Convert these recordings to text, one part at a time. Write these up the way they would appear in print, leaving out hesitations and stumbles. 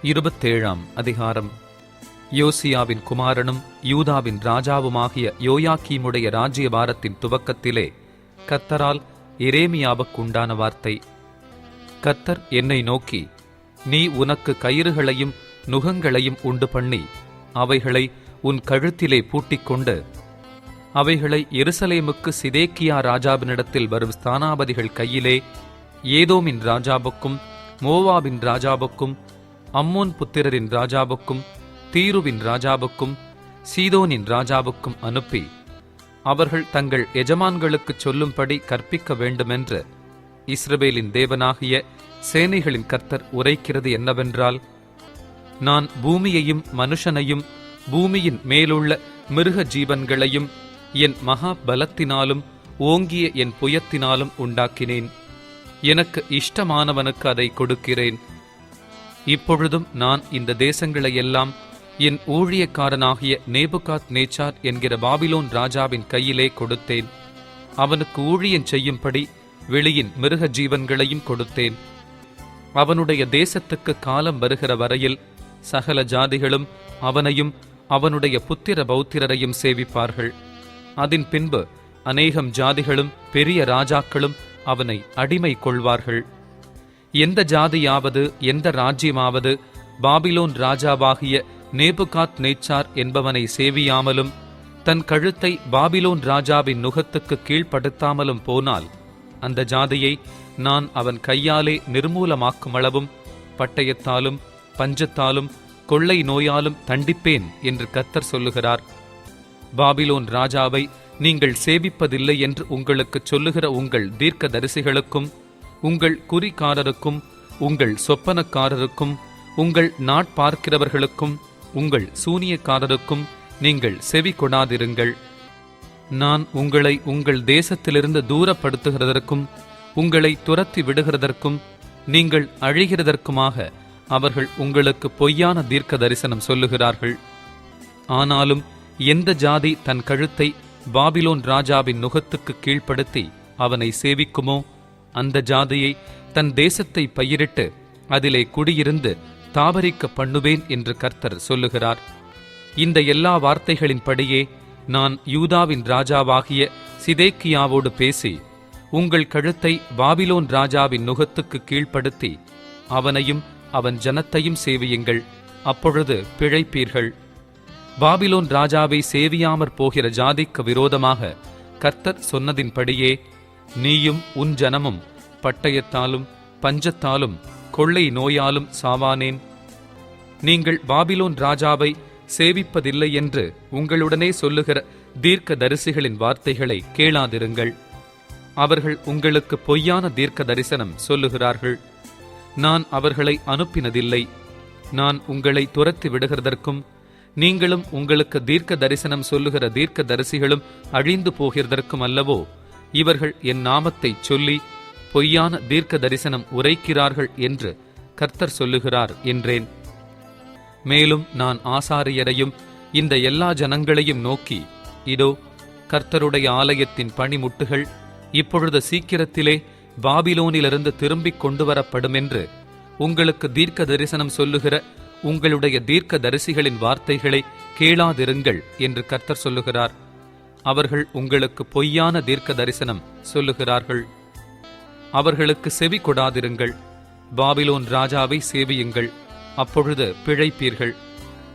27 அதிகாரம். யோசியாவின் குமாரனும் யூதாவின் ராஜாவுமாகிய யோயாக்கீமுடைய ராஜ்யபாரத்தின் துவக்கத்திலே கர்த்தரால் எரேமியாவுக்கு உண்டான வார்த்தை. கர்த்தர் என்னை நோக்கி, நீ உனக்கு கயிறுகளையும் நுகங்களையும் உண்டு பண்ணி அவைகளை உன் கழுத்திலே பூட்டிக்கொண்டு அவைகளை எருசலேமுக்கு சிதேக்கியா ராஜாவினிடத்தில் வரும் ஸ்தானாபதிகள் கையிலே ஏதோமின் ராஜாவுக்கும் மோவாபின் ராஜாவுக்கும் அம்மோன் புத்திரரின் ராஜாவுக்கும் தீருவின் ராஜாவுக்கும் சீதோனின் ராஜாவுக்கும் அனுப்பி அவர்கள் தங்கள் எஜமான்களுக்குச் சொல்லும்படி கற்பிக்க வேண்டுமென்று இஸ்ரவேலின் தேவனாகிய சேனைகளின் கர்த்தர் உரைக்கிறது என்னவென்றால், நான் பூமியையும் மனுஷனையும் பூமியின் மேலுள்ள மிருக ஜீவன்களையும் என் மகா பலத்தினாலும் ஓங்கிய என் புயத்தினாலும் உண்டாக்கினேன். எனக்கு இஷ்டமானவனுக்கு அதை கொடுக்கிறேன். இப்பொழுதும் நான் இந்த தேசங்களையெல்லாம் என் ஊழியக்காரனாகிய நேபுகாத் நேச்சார் என்கிற பாபிலோன் ராஜாவின் கையிலே கொடுத்தேன். அவனுக்கு ஊழியம் செய்யும்படி வெளியின் மிருக ஜீவன்களையும் கொடுத்தேன். அவனுடைய தேசத்துக்கு காலம் வருகிற வரையில் சகல ஜாதிகளும் அவனையும் அவனுடைய புத்திர பௌத்திரரையும் சேவிப்பார்கள். அதன் பின்பு அநேகம் ஜாதிகளும் பெரிய ராஜாக்களும் அவனை அடிமை கொள்வார்கள். எந்த ஜாதியாவது எந்த ராஜ்யமாவது பாபிலோன் ராஜாவாகிய நேபுகாத் நேச்சார் என்பவனை சேவியாமலும் தன் கழுத்தை பாபிலோன் ராஜாவின் நுகத்துக்கு கீழ்ப்படுத்தாமலும் போனால் அந்த ஜாதியை நான் அவன் கையாலே நிர்மூலமாக்குமளவும் பட்டயத்தாலும் பஞ்சத்தாலும் கொள்ளை நோயாலும் தண்டிப்பேன் என்று கர்த்தர் சொல்லுகிறார். பாபிலோன் ராஜாவை நீங்கள் சேவிப்பதில்லை என்று உங்களுக்கு சொல்லுகிற உங்கள் தீர்க்க தரிசிகளுக்கும் உங்கள் குறிக்காரருக்கும் உங்கள் சொப்பனக்காரருக்கும் உங்கள் நாட்பார்க்கிறவர்களுக்கும் உங்கள் சூனியக்காரருக்கும் நீங்கள் செவி கொடாதிருங்கள். நான் உங்களை உங்கள் தேசத்திலிருந்து தூரப்படுத்துகிறதற்கும் உங்களை துரத்தி விடுகிறதற்கும் நீங்கள் அழிகிறதற்குமாக அவர்கள் உங்களுக்கு பொய்யான தீர்க்க தரிசனம் சொல்லுகிறார்கள். ஆனாலும் எந்த ஜாதி தன் கழுத்தை பாபிலோன் ராஜாவின் நுகத்துக்கு கீழ்ப்படுத்தி அவனை சேவிக்குமோ அந்த ஜாதியை தன் தேசத்தை பயிரிட்டு அதிலே குடியிருந்து தாபரிக்க பண்ணுவேன் என்று கர்த்தர் சொல்லுகிறார். இந்த எல்லா வார்த்தைகளின்படியே நான் யூதாவின் ராஜாவாகிய சிதேக்கியாவோடு பேசி, உங்கள் கழுத்தை பாபிலோன் ராஜாவின் நுகத்துக்கு கீழ்ப்படுத்தி அவனையும் அவன் ஜனத்தையும் சேவியுங்கள், அப்பொழுது பிழைப்பீர்கள். பாபிலோன் ராஜாவை சேவியாமற் போகிற ஜாதிக்கு விரோதமாக கர்த்தர் சொன்னதின்படியே நீயும் உன் ஜனமும் பட்டயத்தாலும் பஞ்சத்தாலும் கொள்ளை நோயாலும் சாவானேன். நீங்கள் பாபிலோன் ராஜாவை சேவிப்பதில்லை என்று உங்களுடனே சொல்லுகிற தீர்க்க தரிசிகளின் வார்த்தைகளை கேளாதிருங்கள். அவர்கள் உங்களுக்கு பொய்யான தீர்க்க தரிசனம் சொல்லுகிறார்கள். நான் அவர்களை அனுப்பினதில்லை. நான் உங்களை துரத்தி விடுகிறதற்கும் நீங்களும் உங்களுக்கு தீர்க்க தரிசனம் சொல்லுகிற தீர்க்க தரிசிகளும் அழிந்து போகிறதற்கும் அல்லவோ இவர்கள் என் நாமத்தை சொல்லி பொய்யான தீர்க்க தரிசனம் உரைக்கிறார்கள் என்று கர்த்தர் சொல்லுகிறார் என்றேன். மேலும் நான் ஆசாரியரையும் இந்த எல்லா ஜனங்களையும் நோக்கி, இதோ கர்த்தருடைய ஆலயத்தின் பணிமுட்டுகள் இப்பொழுது சீக்கிரத்திலே பாபிலோனிலிருந்து திரும்பிக் கொண்டு வரப்படும் என்று உங்களுக்கு தீர்க்க தரிசனம் சொல்லுகிற உங்களுடைய தீர்க்க தரிசிகளின் வார்த்தைகளை கேளாதிருங்கள் என்று கர்த்தர் சொல்லுகிறார். அவர்கள் உங்களுக்கு பொய்யான தீர்க்க தரிசனம் சொல்லுகிறார்கள். அவர்களுக்கு செவி கொடாதிருங்கள். பாபிலோன் ராஜாவை சேவியுங்கள், அப்பொழுது பிழைப்பீர்கள்.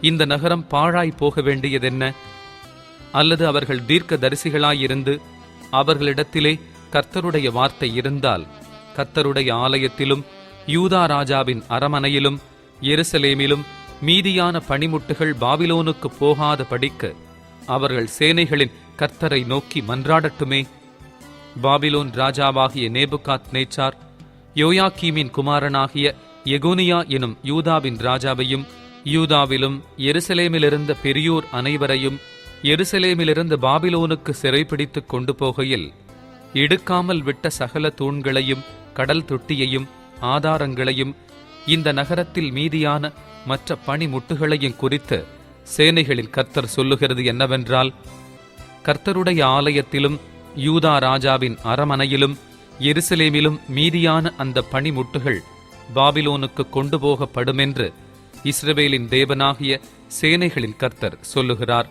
இந்த நகரம் பாழாய் போக வேண்டியதென்ன? அல்லது அவர்கள் தீர்க்க தரிசிகளாயிருந்து அவர்களிடத்திலே கர்த்தருடைய வார்த்தை இருந்தால் கர்த்தருடைய ஆலயத்திலும் யூதா ராஜாவின் அரமனையிலும் எருசலேமிலும் மீதியான பணிமுட்டுகள் பாபிலோனுக்கு போகாத படிக்கு அவர்கள் சேனைகளின் கர்த்தரை நோக்கி மன்றாடட்டுமே. பாபிலோன் ராஜாவாகிய நேபுகாத் நேச்சார் யோயாக்கீமின் குமாரனாகிய எகோனியா எனும் யூதாவின் ராஜாவையும் யூதாவிலும் எருசலேமிலிருந்த பெரியோர் அனைவரையும் எருசலேமிலிருந்து பாபிலோனுக்கு சிறைப்பிடித்துக் கொண்டு போகையில் எடுக்காமல் விட்ட சகல தூண்களையும் கடல் தொட்டியையும் ஆதாரங்களையும் இந்த நகரத்தில் மீதியான மற்ற பணிமுட்டுகளையும் குறித்து சேனைகளின் கர்த்தர் சொல்லுகிறது என்னவென்றால், கர்த்தருடைய ஆலயத்திலும் யூதா ராஜாவின் அரமனையிலும் எருசலேமிலும் மீதியான அந்த பணிமுட்டுகள் பாபிலோனுக்கு கொண்டு போகப்படுமென்று இஸ்ரவேலின் தேவனாகிய சேனைகளின் கர்த்தர் சொல்லுகிறார்.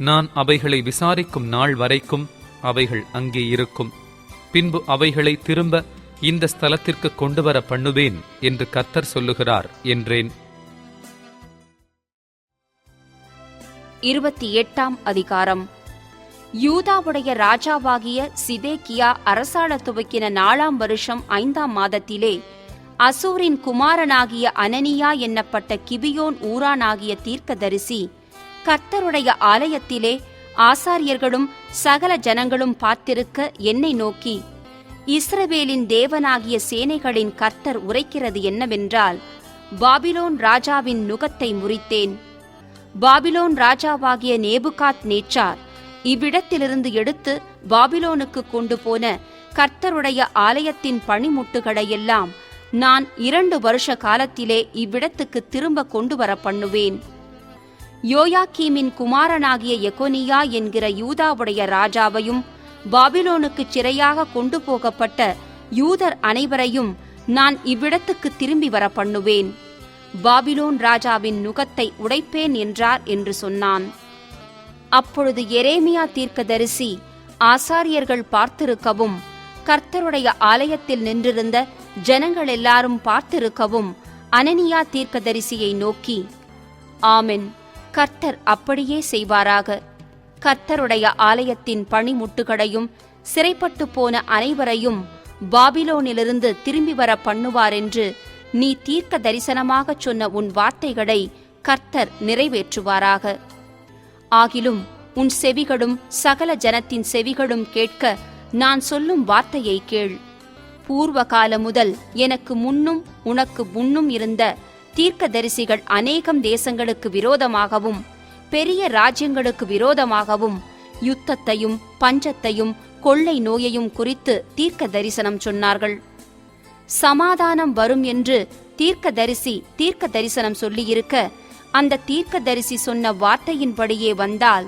நான் அவைகளை விசாரிக்கும் நாள் வரைக்கும் அவைகள் அங்கே இருக்கும். பின்பு அவைகளை திரும்ப இந்த ஸ்தலத்திற்கு கொண்டு வர பண்ணுவேன் என்று கர்த்தர் சொல்லுகிறார் என்றேன். 28ஆம் அதிகாரம். யூதாவுடைய ராஜாவாகிய சிதேக்கியா அரசாள துவக்கின 4ஆம் வருஷம் 5ஆம் மாதத்திலே அசூரின் குமாரனாகிய அனனியா என்னப்பட்ட கிபியோன் ஊரானாகிய தீர்க்கதரிசி கர்த்தருடைய ஆலயத்திலே ஆசாரியர்களும் சகல ஜனங்களும் பார்த்திருக்க என்னை நோக்கி, இஸ்ரவேலின் தேவனாகிய சேனைகளின் கர்த்தர் உரைக்கிறது என்னவென்றால், பாபிலோன் ராஜாவின் நுகத்தை முறித்தேன். பாபிலோன் ராஜாவாகிய நேபுகாத் நேச்சார் இவ்விடத்திலிருந்து எடுத்து பாபிலோனுக்கு கொண்டு போன கர்த்தருடைய ஆலயத்தின் பணிமுட்டுகளையெல்லாம் நான் 2 வருஷ காலத்திலே இவ்விடத்துக்கு திரும்ப கொண்டு வர பண்ணுவேன். யோயாக்கீமின் குமாரனாகிய எகொனியா என்கிற யூதாவுடைய ராஜாவையும் பாபிலோனுக்கு சிறையாக கொண்டு போகப்பட்ட யூதர் அனைவரையும் நான் இவ்விடத்துக்கு திரும்பி வர பண்ணுவேன். பாபிலோன் ராஜாவின் நுகத்தை உடைப்பேன் என்றார் என்று சொன்னான். அப்பொழுது எரேமியா தீர்க்கதரிசி ஆசாரியர்கள் பார்த்திருக்கவும், கர்த்தருடைய ஆலயத்தில் நின்றிருந்த ஜனங்கள் எல்லாரும் பார்த்திருக்கவும், அனனியா தீர்க்கதரிசியை நோக்கி, ஆமென், கர்த்தர் அப்படியே செய்வாராக. கர்த்தருடைய ஆலயத்தின் பணிமுட்டுகளையும் சிறைப்பட்டு போன அனைவரையும் பாபிலோனிலிருந்து திரும்பி வர பண்ணுவார் என்று நீ தீர்க்க தரிசனமாகச் சொன்ன உன் வார்த்தைகளை கர்த்தர் நிறைவேற்றுவாராக. ஆகிலும் உன் செவிகளும் சகல ஜனத்தின் செவிகளும் கேட்க நான் சொல்லும் வார்த்தையை கேள். பூர்வகால முதல் எனக்கு முன்னும் உனக்கு முன்னும் இருந்த தீர்க்கதரிசிகள் அநேகம் தேசங்களுக்கு விரோதமாகவும் பெரிய ராஜ்யங்களுக்கு விரோதமாகவும் யுத்தத்தையும் பஞ்சத்தையும் கொள்ளை நோயையும் குறித்து தீர்க்க தரிசனம் சொன்னார்கள். சமாதானம் வரும் என்று தீர்க்க தரிசனம் சொல்லியிருக்க, அந்த தீர்க்கதரிசி சொன்ன வார்த்தையின்படியே வந்தால்,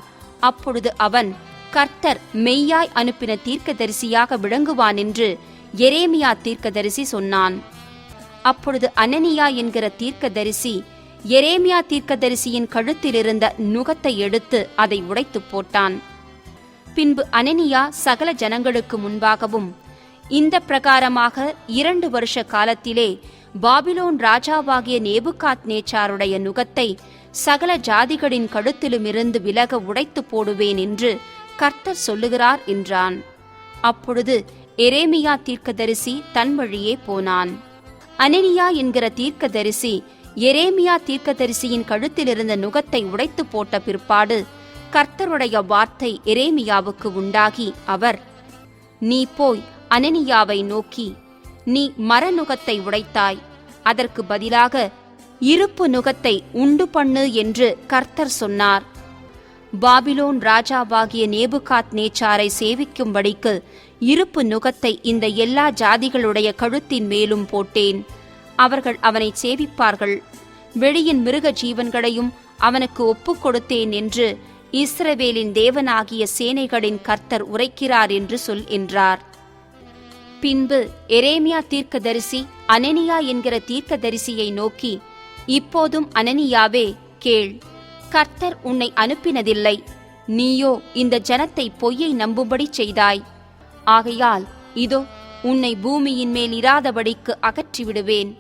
அப்பொழுது அவன் கர்த்தர் மெய்யாய் அனுப்பின தீர்க்கதரிசியாக விளங்குவான் என்று எரேமியா தீர்க்கதரிசி சொன்னான். அப்பொழுது அனனியா என்கிற தீர்க்கதரிசி எரேமியா தீர்க்கதரிசியின் கழுத்திலிருந்த நுகத்தை எடுத்து அதை உடைத்து போட்டான். பின்பு அனனியா சகல ஜனங்களுக்கு முன்பாகவும், இந்த பிரகாரமாக 2 வருஷ காலத்திலே பாபிலோன் ராஜாவாகிய நேபுகாத் நேச்சாருடைய நுகத்தை சகல ஜாதிகளின் கழுத்திலுமிருந்து விலக உடைத்து போடுவேன் என்று கர்த்தர் சொல்லுகிறார் என்றான். அப்பொழுது எரேமியா தீர்க்கதரிசி தன் வழியே போனான். அனனியா என்கிற தீர்க்கதரிசி எரேமியா தீர்க்கதரிசியின் கழுத்திலிருந்த நுகத்தை உடைத்து போட்ட பிற்பாடு கர்த்தருடைய வார்த்தை எரேமியாவுக்கு உண்டாகி, அவர், நீ போய் அனனியாவை நோக்கி, நீ மரநுகத்தை உடைத்தாய், அதற்கு பதிலாக இருப்பு நுகத்தை உண்டு பண்ணு என்று கர்த்தர் சொன்னார். பாபிலோன் ராஜாவாகிய நேபுகாத் நேச்சாரை சேவிக்கும்படிக்கு இருப்பு நுகத்தை இந்த எல்லா ஜாதிகளுடைய கழுத்தின் மேலும் போட்டேன். அவர்கள் அவனை சேவிப்பார்கள். வெளியின் மிருக ஜீவன்களையும் அவனுக்கு ஒப்புக் கொடுத்தேன் என்று இஸ்ரவேலின் தேவனாகிய சேனைகளின் கர்த்தர் உரைக்கிறார் என்று சொல் என்றார். பின்பு எரேமியா தீர்க்கதரிசி அனனியா என்கிற தீர்க்கதரிசியை நோக்கி, இப்போதும் அனனியாவே கேள், கர்த்தர் உன்னை அனுப்பினதில்லை, நீயோ இந்த ஜனத்தை பொய்யை நம்பும்படி செய்தாய். ஆகையால் இதோ உன்னை பூமியின் மேல் இராதபடிக்கு அகற்றிவிடுவேன்.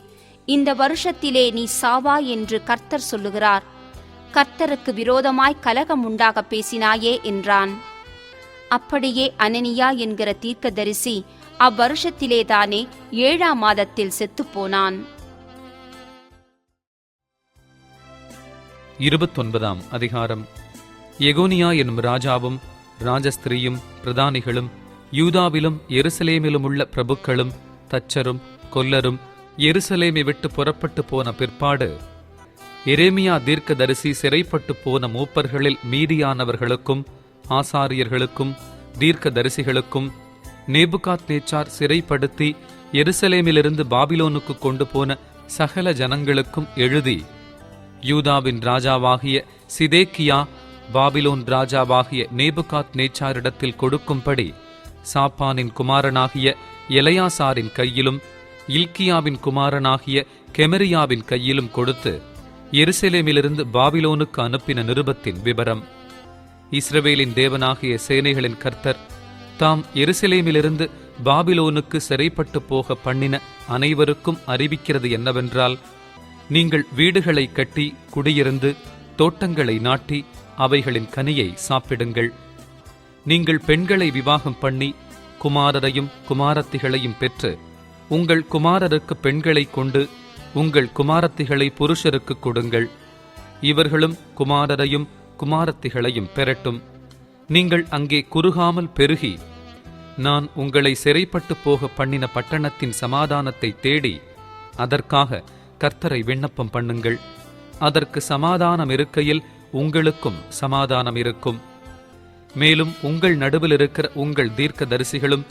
இந்த வருஷத்திலே நீ சாவாய் என்று கர்த்தர் சொல்லுகிறார். கர்த்தருக்கு விரோதமாய் கலகம் உண்டாக பேசினாயே என்றான். அப்படியே அனனியா என்கிற தீர்க்கதரிசி அவ்வருஷத்திலேதானே 7ஆம் மாதத்தில் செத்துப்போனான். 29ஆம் அதிகாரம். எகோனியா என்னும் ராஜாவும் ராஜஸ்திரியும் பிரதானிகளும் யூதாவிலும் எருசலேமிலும் உள்ள பிரபுக்களும் தச்சரும் கொல்லரும் எருசலேமை விட்டு புறப்பட்டு போன பிற்பாடு எரேமியா தீர்க்கதரிசி சிறைப்பட்டு போன மூப்பர்களில் மீதியானவர்களுக்கும் ஆசாரியர்களுக்கும் தீர்க்கதரிசிகளுக்கும் நேபுகாத் நேச்சார் சிறைப்படுத்தி எருசலேமிலிருந்து பாபிலோனுக்கு கொண்டு போன சகல ஜனங்களுக்கும் எழுதி, யூதாவின் ராஜாவாகிய சிதேக்கியா பாபிலோன் ராஜாவாகிய நேபுகாத் நேச்சாரிடத்தில் கொடுக்கும்படி சாப்பானின் குமாரனாகிய எலெயாசாரின் கையிலும் இல்கியாவின் குமாரனாகிய கெமரியாவின் கையிலும் கொடுத்து எருசலேமிலிருந்து பாபிலோனுக்கு அனுப்பின நிருபத்தின் விபரம். இஸ்ரவேலின் தேவனாகிய சேனைகளின் கர்த்தர் தாம் எருசலேமிலிருந்து பாபிலோனுக்கு சிறைப்பட்டு போக பண்ணின அனைவருக்கும் அறிவிக்கிறது என்னவென்றால், நீங்கள் வீடுகளை கட்டி குடியிருந்து தோட்டங்களை நாட்டி அவைகளின் கனியை சாப்பிடுங்கள். நீங்கள் பெண்களை விவாகம் பண்ணி குமாரரையும் குமாரத்திகளையும் பெற்று உங்கள் குமாரருக்கு பெண்களை கொண்டு உங்கள் குமாரத்திகளை புருஷருக்கு கொடுங்கள். இவர்களும் குமாரரையும் குமாரத்திகளையும் பெறட்டும். நீங்கள் அங்கே குறுகாமல் பெருகி நான் உங்களை சிறைப்பட்டு போக பண்ணின பட்டணத்தின் சமாதானத்தை தேடி அதற்காக கர்த்தரை விண்ணப்பம் பண்ணுங்கள். அதற்கு சமாதானம் இருக்கையில் உங்களுக்கும் சமாதானம் இருக்கும். மேலும் உங்கள் நடுவில் இருக்கிற உங்கள் தீர்க்கதரிசிகளும்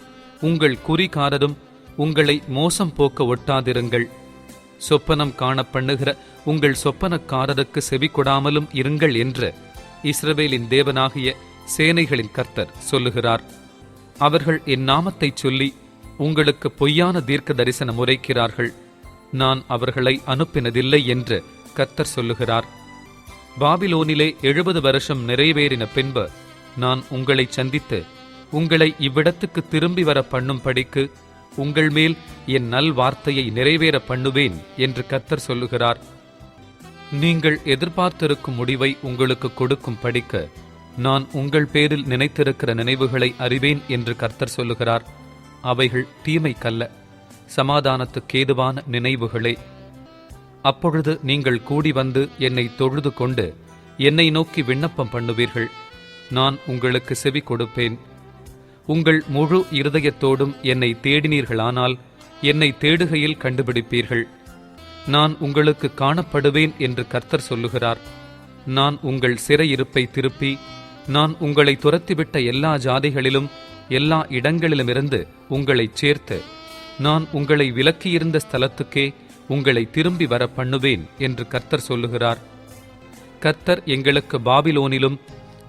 உங்கள் குறிகாரரும் உங்களை மோசம் போக்க ஒட்டாதிருங்கள். சொப்பனம் காண பண்ணுகிற உங்கள் சொப்பனக்காரருக்கு செவி கொடாமலும் இருங்கள் என்று இஸ்ரவேலின் தேவனாகிய சேனைகளின் கர்த்தர் சொல்லுகிறார். அவர்கள் என் நாமத்தை சொல்லி உங்களுக்கு பொய்யான தீர்க்க தரிசனம் உரைக்கிறார்கள். நான் அவர்களை அனுப்பினதில்லை என்று கர்த்தர் சொல்லுகிறார். பாபிலோனிலே 70 வருஷம் நிறைவேறின பின்பு நான் உங்களை சந்தித்து உங்களை இவ்விடத்துக்கு திரும்பி வர பண்ணும்படிக்கு உங்கள் மேல் என் நல் வார்த்தையை நிறைவேற பண்ணுவேன் என்று கர்த்தர் சொல்லுகிறார். நீங்கள் எதிர்பார்த்திருக்கும் முடிவை உங்களுக்கு கொடுக்கும் படிக்க நான் உங்கள் பேரில் நினைத்திருக்கிற நினைவுகளை அறிவேன் என்று கர்த்தர் சொல்லுகிறார். அவைகள் தீமைக்கல்ல, சமாதானத்துக்கேதுவான நினைவுகளே. அப்பொழுது நீங்கள் கூடி வந்து என்னை தொழுது கொண்டு என்னை நோக்கி விண்ணப்பம் பண்ணுவீர்கள். நான் உங்களுக்கு செவி கொடுப்பேன். உங்கள் முழு இருதயத்தோடும் என்னை தேடினீர்களானால் என்னை தேடுகையில் கண்டுபிடிப்பீர்கள். நான் உங்களுக்கு காணப்படுவேன் என்று கர்த்தர் சொல்லுகிறார். நான் உங்கள் சிறையிருப்பை திருப்பி நான் உங்களை துரத்திவிட்ட எல்லா ஜாதிகளிலும் எல்லா இடங்களிலுமிருந்து உங்களைச் சேர்த்து நான் உங்களை விலக்கியிருந்த ஸ்தலத்துக்கே உங்களை திரும்பி வர பண்ணுவேன் என்று கர்த்தர் சொல்லுகிறார். கர்த்தர் எங்களுக்கு பாபிலோனிலும்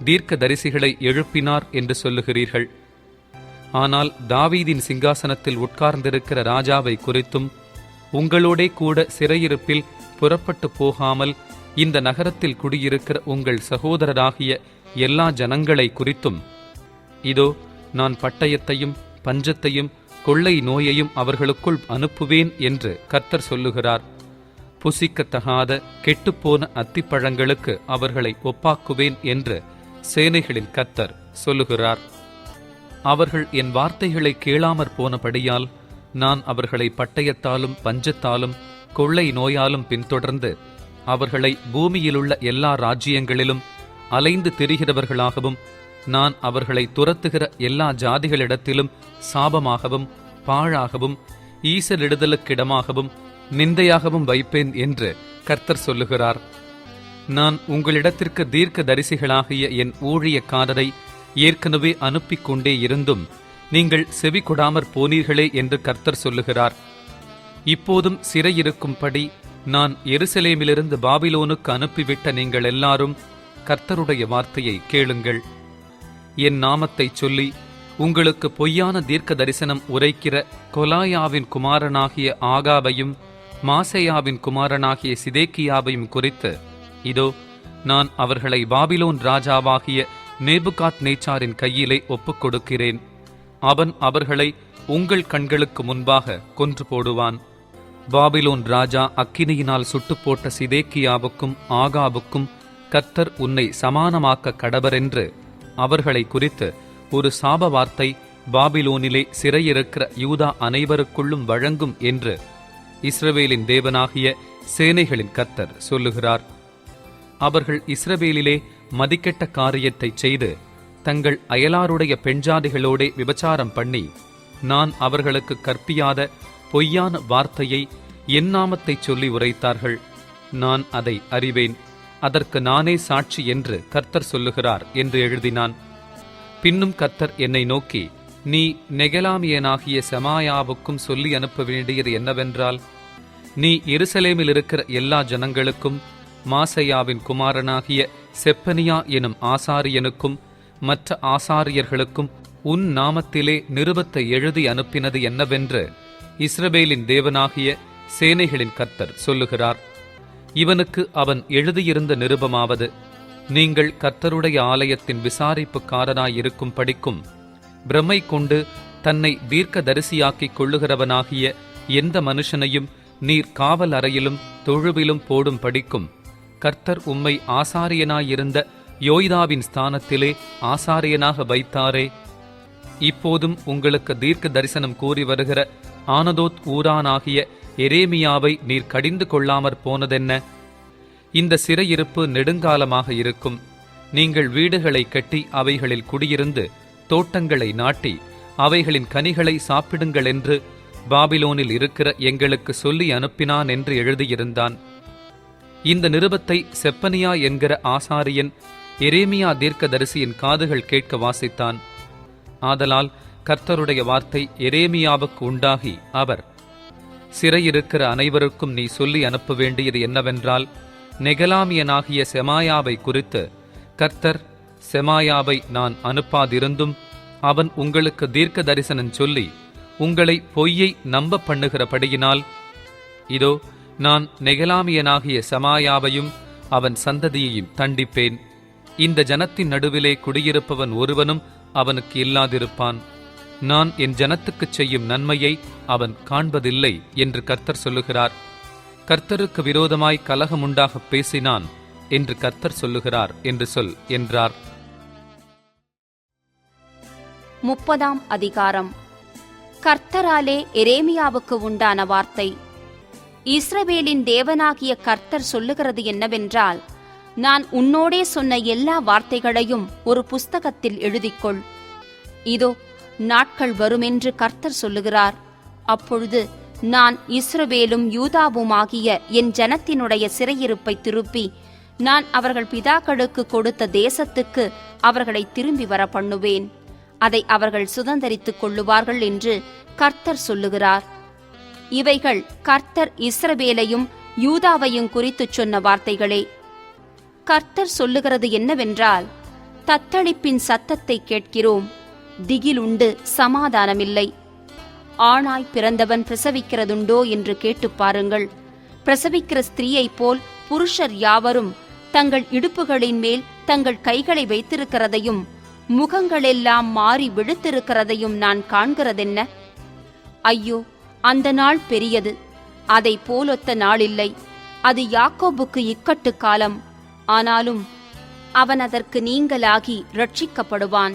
தீர்க்க தரிசிகளை எழுப்பினார் என்று சொல்லுகிறீர்கள். ஆனால் தாவீதின் சிங்காசனத்தில் உட்கார்ந்திருக்கிற ராஜாவை குறித்தும் உங்களோடே கூட சிறையிருப்பில் புறப்பட்டு போகாமல் இந்த நகரத்தில் குடியிருக்கிற உங்கள் சகோதரராகிய எல்லா ஜனங்களை குறித்தும் இதோ நான் பட்டயத்தையும் பஞ்சத்தையும் கொள்ளை நோயையும் அவர்களுக்குள் அனுப்புவேன் என்று கர்த்தர் சொல்லுகிறார். புசிக்கத்தகாத கெட்டுப்போன அத்திப்பழங்களுக்கு அவர்களை ஒப்பாக்குவேன் என்று சேனைகளின் கர்த்தர் சொல்லுகிறார். அவர்கள் என் வார்த்தைகளை கேளாமற் போனபடியால் நான் அவர்களை பட்டயத்தாலும் பஞ்சத்தாலும் கொள்ளை நோயாலும் பின்தொடர்ந்து அவர்களை பூமியிலுள்ள எல்லா ராஜ்யங்களிலும் அலைந்து திரிகிறவர்களாகவும் நான் அவர்களை துரத்துகிற எல்லா ஜாதிகளிடத்திலும் சாபமாகவும் பாழாகவும் ஈசலிடுதலுக்கிடமாகவும் நிந்தையாகவும் வைப்பேன் என்று கர்த்தர் சொல்லுகிறார். நான் உங்களிடத்திற்கு தீர்க்க தரிசிகளாகிய என் ஊழியக்காரரை ஏற்கனவே அனுப்பிக் கொண்டே இருந்தும் நீங்கள் செவி கொடாமற் போனீர்களே என்று கர்த்தர் சொல்லுகிறார். இப்போதும் சிறையிருக்கும்படி நான் எருசலேமிலிருந்து பாபிலோனுக்கு அனுப்பிவிட்ட நீங்கள் எல்லாரும் கர்த்தருடைய வார்த்தையை கேளுங்கள். என் நாமத்தைச் சொல்லி உங்களுக்கு பொய்யான தீர்க்க தரிசனம் உரைக்கிற கொலாயாவின் குமாரனாகிய ஆகாபையும் மாசேயாவின் குமாரனாகிய சிதேக்கியாவையும் குறித்து இதோ நான் அவர்களை பாபிலோன் ராஜாவாகிய நேபுகாத் நேச்சாரின் கையிலே ஒப்புக் கொடுக்கிறேன். அவன் அவர்களை உங்கள் கண்களுக்கு முன்பாக கொன்று போடுவான். பாபிலோன் ராஜா அக்கினியினால் சுட்டுப்போட்ட சிதேக்கியாவுக்கும் ஆகாபுக்கும் கர்த்தர் உன்னை சமானமாக்க கடவரென்று அவர்களை குறித்து ஒரு சாப வார்த்தை பாபிலோனிலே சிறையிருக்கிற யூதா அனைவருக்குள்ளும் வழங்கும் என்று இஸ்ரவேலின் தேவனாகிய சேனைகளின் கர்த்தர் சொல்லுகிறார். அவர்கள் இஸ்ரவேலிலே மதிக்கெட்ட காரியத்தை செய்து தங்கள் அயலாருடைய பெண்ஜாதிகளோடே விபச்சாரம் பண்ணி நான் அவர்களுக்கு கற்பியாத பொய்யான வார்த்தையை என் நாமத்தைச் சொல்லி உரைத்தார்கள். நான் அதை அறிவேன், அதற்கு நானே சாட்சி என்று கர்த்தர் சொல்லுகிறார் என்று எழுதினான். பின்னும் கர்த்தர் என்னை நோக்கி, நீ நெகலாமியனாகிய செமாயாவுக்கும் சொல்லி அனுப்ப வேண்டியது என்னவென்றால், நீ எருசலேமில் இருக்கிற எல்லா ஜனங்களுக்கும் மாசையாவின் குமாரனாகிய செப்பனியா எனும் ஆசாரியனுக்கும் மற்ற ஆசாரியர்களுக்கும் உன் நாமத்திலே நிருபத்தை எழுதி அனுப்பினது என்னவென்று இஸ்ரவேலின் தேவனாகிய சேனைகளின் கர்த்தர் சொல்லுகிறார். இவனுக்கு அவன் எழுதியிருந்த நிருபமாவது, நீங்கள் கர்த்தருடைய ஆலயத்தின் விசாரிப்புக்காரனாயிருக்கும் படிக்கும் பிரமை கொண்டு தன்னை தீர்க்கதரிசியாக்கிக் கொள்ளுகிறவனாகிய எந்த மனுஷனையும் நீர் காவல் அறையிலும் தொழுவிலும் போடும் படிக்கும் கர்த்தர் உம்மை ஆசாரியனாயிருந்த யோய்தாவின் ஸ்தானத்திலே ஆசாரியனாக வைத்தாரே. இப்போதும் உங்களுக்கு தீர்க்க தரிசனம் கூறி வருகிற ஆனதோத் ஊரானாகிய எரேமியாவை நீர் கடிந்து கொள்ளாமற் போனதென்ன? இந்த சிறையிருப்பு நெடுங்காலமாக இருக்கும். நீங்கள் வீடுகளை கட்டி அவைகளில் குடியிருந்து தோட்டங்களை நாட்டி அவைகளின் கனிகளை சாப்பிடுங்கள் என்று பாபிலோனில் இருக்கிற எங்களுக்கு சொல்லி அனுப்பினான் என்று எழுதியிருந்தான். இந்த நிருபத்தை செப்பனியா என்கிற ஆசாரியன் எரேமியா தீர்க்கதரிசியின் காதுகள் கேட்க வாசித்தான். ஆதலால் கர்த்தருடைய வார்த்தை எரேமியாவுக்கு உண்டாகி, அவர், சிறையிருக்கிற அனைவருக்கும் நீ சொல்லி அனுப்ப வேண்டியது என்னவென்றால், நெகலாமியனாகிய செமாயாவை குறித்து கர்த்தர், செமாயாவை நான் அனுப்பாதிருந்தும் அவன் உங்களுக்கு தீர்க்க தரிசனம் சொல்லி உங்களை பொய்யை நம்ப பண்ணுகிறபடியினால், இதோ நான் நெகலாமியனாகிய செமாயாவையும் அவன் சந்ததியையும் தண்டிப்பேன். இந்த ஜனத்தின் நடுவிலே குடியிருப்பவன் ஒருவனும் அவனுக்கு இல்லாதிருப்பான். நான் என் ஜனத்துக்குச் செய்யும் நன்மையை அவன் காண்பதில்லை என்று கர்த்தர் சொல்லுகிறார். கர்த்தருக்கு விரோதமாய் கலகமுண்டாகப் பேசினான் என்று கர்த்தர் சொல்லுகிறார் என்று சொல் என்றார். 30ஆம் அதிகாரம். கர்த்தராலே எரேமியாவுக்கு உண்டான வார்த்தை. இஸ்ரவேலின் தேவனாகிய கர்த்தர் சொல்லுகிறது என்னவென்றால், நான் உன்னோடே சொன்ன எல்லா வார்த்தைகளையும் ஒரு புஸ்தகத்தில் எழுதிக்கொள். இதோ நாட்கள் வருமென்று கர்த்தர் சொல்லுகிறார். அப்பொழுது நான் இஸ்ரவேலும் யூதாவுமாகிய என் ஜனத்தினுடைய சிறையிருப்பை திருப்பி, நான் அவர்கள் பிதாக்களுக்கு கொடுத்த தேசத்துக்கு அவர்களை திரும்பி வர பண்ணுவேன். அதை அவர்கள் சுதந்தரித்துக் கொள்ளுவார்கள் என்று கர்த்தர் சொல்லுகிறார். இவைகள் கர்த்தர் இஸ்ரவேலையும் யூதாவையும் குறித்துச் சொன்ன வார்த்தைகளே. கர்த்தர் சொல்லுகிறது என்னவென்றால், தத்தளிப்பின் சத்தத்தை கேட்கிறோம், திகிலுண்டு சமாதானமில்லை. ஆணாய் பிறந்தவன் பிரசவிக்கிறதுண்டோ என்று கேட்டுப் பாருங்கள். பிரசவிக்கிற ஸ்திரீயைப் போல் புருஷர் யாவரும் தங்கள் இடுப்புகளின் மேல் தங்கள் கைகளை வைத்திருக்கிறதையும் முகங்களெல்லாம் மாறி விழுத்திருக்கிறதையும் நான் காண்கிறதென்ன? ஐயோ, அந்த நாள் பெரியது, அதை போலொத்த நாளில்லை. அது யாக்கோபுக்கு இக்கட்டு காலம், ஆனாலும் அவன் அதற்கு நீங்கலாகி ரட்சிக்கப்படுவான்.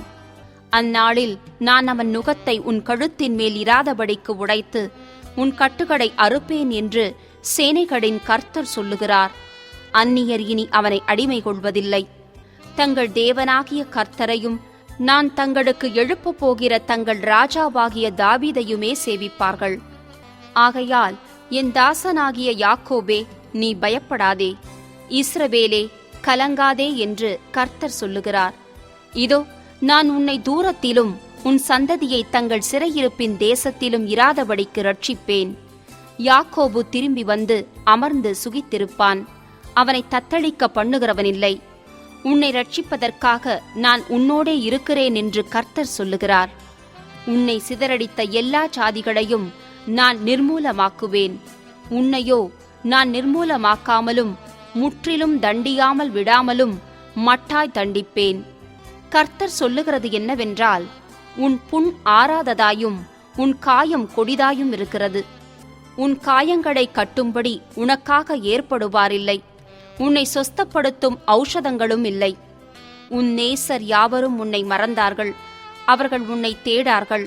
அந்நாளில் நான் அவன் நுகத்தை உன் கழுத்தின் மேல் இராதபடிக்கு உடைத்து உன் கட்டுகளை அறுப்பேன் என்று சேனைகளின் கர்த்தர் சொல்லுகிறார். அந்நியர் இனி அவனை அடிமை கொள்வதில்லை. தங்கள் தேவனாகிய கர்த்தரையும் நான் தங்களுக்கு எழுப்பப் போகிற தங்கள் ராஜாவாகிய தாவீதையுமே சேவிப்பார்கள். ஆகையால் என் தாசனாகிய யாக்கோபே, நீ பயப்படாதே, இஸ்ரவேலே கலங்காதே என்று கர்த்தர் சொல்லுகிறார். இதோ நான் உன்னை தூரத்திலும் உன் சந்ததியை தங்கள் சிறையிருப்பின் தேசத்திலும் இராதபடிக்கு ரட்சிப்பேன். யாக்கோபு திரும்பி வந்து அமர்ந்து சுகித்திருப்பான், அவனை தத்தளிக்க பண்ணுகிறவனில்லை. உன்னை ரட்சிப்பதற்காக நான் உன்னோடே இருக்கிறேன் என்று கர்த்தர் சொல்லுகிறார். உன்னை சிதறடித்த எல்லா சாதிகளையும் நான் நிர்மூலமாக்குவேன். உன்னையோ நான் நிர்மூலமாக்காமலும் முற்றிலும் தண்டியாமல் விடாமலும் மட்டாய் தண்டிப்பேன். கர்த்தர் சொல்லுகிறது என்னவென்றால், உன் புண் ஆறாததாயும் உன் காயம் கொடிதாயும் இருக்கிறது. உன் காயங்களை கட்டும்படி உனக்காக ஏற்படுவாரில்லை. உன்னை சொஸ்தப்படுத்தும் ஔஷதங்களும் இல்லை. உன் நேசர் யாவரும் உன்னை மறந்தார்கள், அவர்கள் உன்னை தேடார்கள்.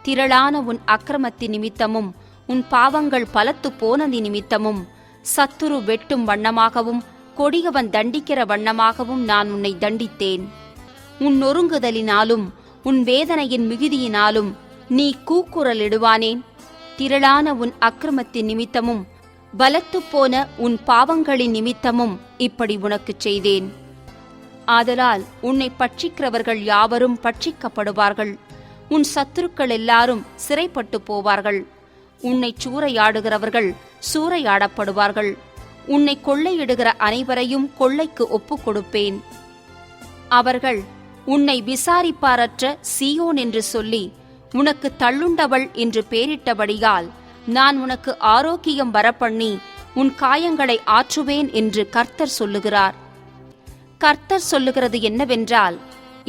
திரளான உன் அக்கிரமத்தின் நிமித்தமும் உன் பாவங்கள் பலத்து போனதி நிமித்தமும் சத்துரு வெட்டும் வண்ணமாகவும் கொடியவன் தண்டிக்கிற வண்ணமாகவும் நான் உன்னை தண்டித்தேன். உன் நொறுங்குதலினாலும் உன் வேதனையின் மிகுதியினாலும் நீ கூக்குரலிடுவானேன்? திரளான உன் அக்கிரமத்தின் நிமித்தமும் பலத்துப்போன உன் பாவங்களின் நிமித்தமும் இப்படி உனக்குச் செய்தேன். ஆதலால் உன்னை பட்சிக்கிறவர்கள் யாவரும் பட்சிக்கப்படுவார்கள். உன் சத்துருக்கள் எல்லாரும் சிறைப்பட்டு போவார்கள். உன்னை சூறையாடுகிறவர்கள் சூறையாடப்படுவார்கள். உன்னை கொள்ளையிடுகிற அனைவரையும் கொள்ளைக்கு ஒப்புக் கொடுப்பேன். அவர்கள் உன்னை விசாரிப்பாரற்ற சீயோன் என்று சொல்லி உனக்கு தள்ளுண்டவள் என்று பேரிட்டபடியால் நான் உனக்கு ஆரோக்கியம் வரப்பண்ணி உன் காயங்களை ஆற்றுவேன் என்று கர்த்தர் சொல்லுகிறார். கர்த்தர் சொல்லுகிறது என்னவென்றால்,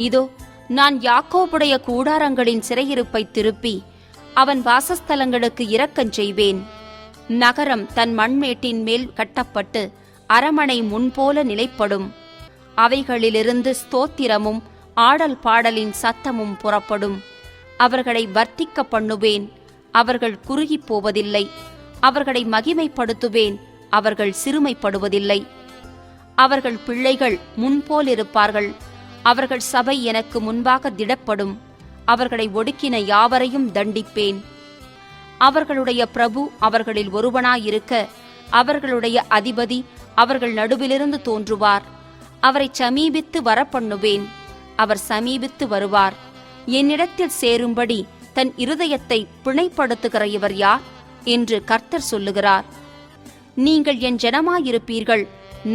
இதோ நான் யாக்கோபுடைய கூடாரங்களின் சிறையிருப்பை திருப்பி அவன் வாசஸ்தலங்களுக்கு இரக்கஞ் செய்வேன். நகரம் தன் மண்மேட்டின் மேல் கட்டப்பட்டு அரமனை முன்போல நிலைப்படும். அவைகளிலிருந்து ஸ்தோத்திரமும் ஆடல் பாடலின் சத்தமும் புறப்படும். அவர்களை வர்த்திக்க பண்ணுவேன், அவர்கள் குறுகிப் போவதில்லை. அவர்களை மகிமைப்படுத்துவேன், அவர்கள் சிறுமைப்படுவதில்லை. அவர்கள் பிள்ளைகள் முன்போல் இருப்பார்கள். அவர்கள் சபை எனக்கு முன்பாக திடப்படும். அவர்களை ஒடுக்கின யாவரையும் தண்டிப்பேன். அவர்களுடைய பிரபு அவர்களில் ஒருவனாயிருக்க, அவர்களுடைய அதிபதி அவர்கள் நடுவிலிருந்து தோன்றுவார். அவரை சமீபித்து வரப்பண்ணுவேன். அவர் சமீபித்து வருவார். என்னிடத்தில் சேரும்படி தன் இருதயத்தை பிணைப்படுத்துகிற இவர் யார் என்று கர்த்தர் சொல்லுகிறார். நீங்கள் என் ஜனமாயிருப்பீர்கள்,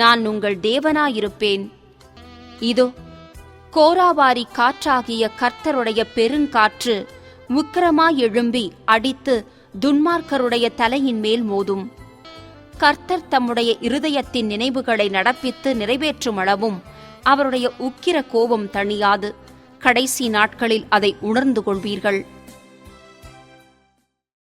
நான் உங்கள் தேவனாயிருப்பேன். இதோ கோராவாரி காற்றாகிய கர்த்தருடைய பெருங்காற்று உக்கிரமாய் எழும்பி அடித்து துன்மார்க்கருடைய தலையின் மேல் மோதும். கர்த்தர் தம்முடைய இருதயத்தின் நினைவுகளை நடப்பித்து நிறைவேற்றும் அளவும் அவருடைய உக்கிர கோபம் தணியாது. கடைசி நாட்களில் அதை உணர்ந்து கொள்வீர்கள்.